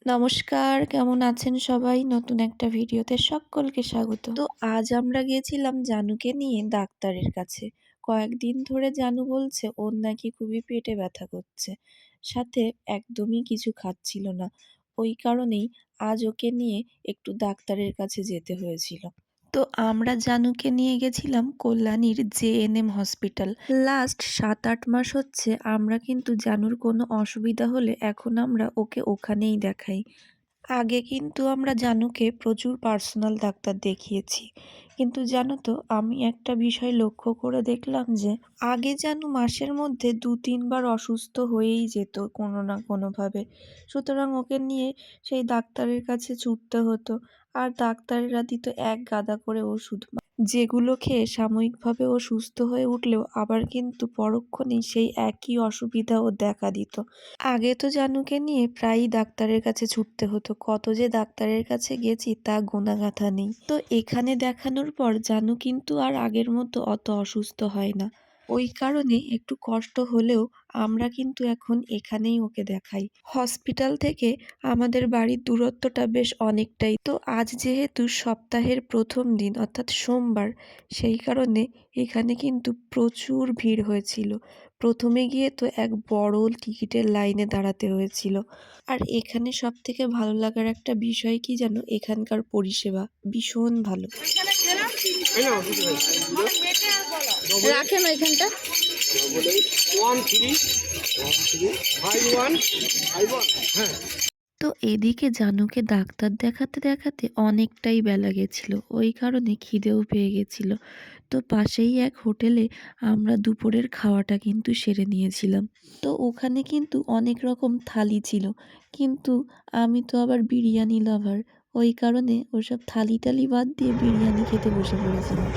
নমস্কার, কেমন আছেন সবাই? নতুন একটা ভিডিওতে সকলকে স্বাগত। তো আজ আমরা গিয়েছিলাম জানুকে নিয়ে ডাক্তারের কাছে। কয়েকদিন ধরে জানু বলছে ওর নাকি খুবই পেটে ব্যথা করছে। সাথে একদমই কিছু খাচ্ছিল না। ওই কারণেই আজ ওকে নিয়ে একটু ডাক্তারের কাছে যেতে হয়েছিল। তো আমরা জানুকে নিয়ে গেছিলাম কল্যাণীর জেএনএম হসপিটাল। লাস্ট ৭-৮ মাস হচ্ছে আমরা কিন্তু জানুর কোনো অসুবিধা হলে এখন আমরা ওকে ওখানেই দেখাই। আগে কিন্তু আমরা জানুকে প্রচুর পার্সোনাল ডাক্তার দেখিয়েছি, কিন্তু জানো তো আমি একটা বিষয় লক্ষ্য করে দেখলাম যে আগে জানু মাসের মধ্যে ২-৩ বার অসুস্থ হয়েই যেত কোনো না কোনোভাবে। সুতরাং ওকে নিয়ে সেই ডাক্তারের কাছে ছুটতে হতো, আর ডাক্তাররা দিত এক গাদা করে ওষুধ, যেগুলো খেয়ে সাময়িকভাবে ও সুস্থ হয়ে উঠলেও আবার কিন্তু পরক্ষণেই সেই একই অসুবিধা ও দেখা দিত। আগে তো জানুকে নিয়ে প্রায়ই ডাক্তারের কাছে ছুটতে হতো, কত যে ডাক্তারের কাছে গেছি তা গোনাগাথা নেই। তো এখানে দেখানোর পর জানু কিন্তু আর আগের মতো অত অসুস্থ হয় না। ওই কারণে একটু কষ্ট হলেও আমরা কিন্তু এখন এখানেই ওকে দেখাই। হসপিটাল থেকে আমাদের বাড়ির দূরত্বটা বেশ অনেকটাই। তো আজ যেহেতু সপ্তাহের প্রথম দিন অর্থাৎ সোমবার, সেই কারণে এখানে কিন্তু প্রচুর ভিড় হয়েছিল। প্রথমে গিয়ে তো এক বড় টিকিটের লাইনে দাঁড়াতে হয়েছিল। আর এখানে সবথেকে ভালো লাগার একটা বিষয় কি জানো, এখানকার পরিষেবা ভীষণ ভালো। রাখেন ওইখানটা। তো এদিকে জানুকে ডাক্তার দেখাতে দেখাতে অনেকটাই বেলা গেছিল, ওই কারণে খিদেও পেয়ে গেছিল। তো পাশেই এক হোটেলে আমরা দুপুরের খাওয়াটা কিন্তু সেরে নিয়েছিলাম। তো ওখানে কিন্তু অনেক রকম থালি ছিল, কিন্তু আমি তো আবার বিরিয়ানি লাভার, ওই কারণে ওসব থালি টালি বাদ দিয়ে বিরিয়ানি খেতে বসে পড়েছিলাম।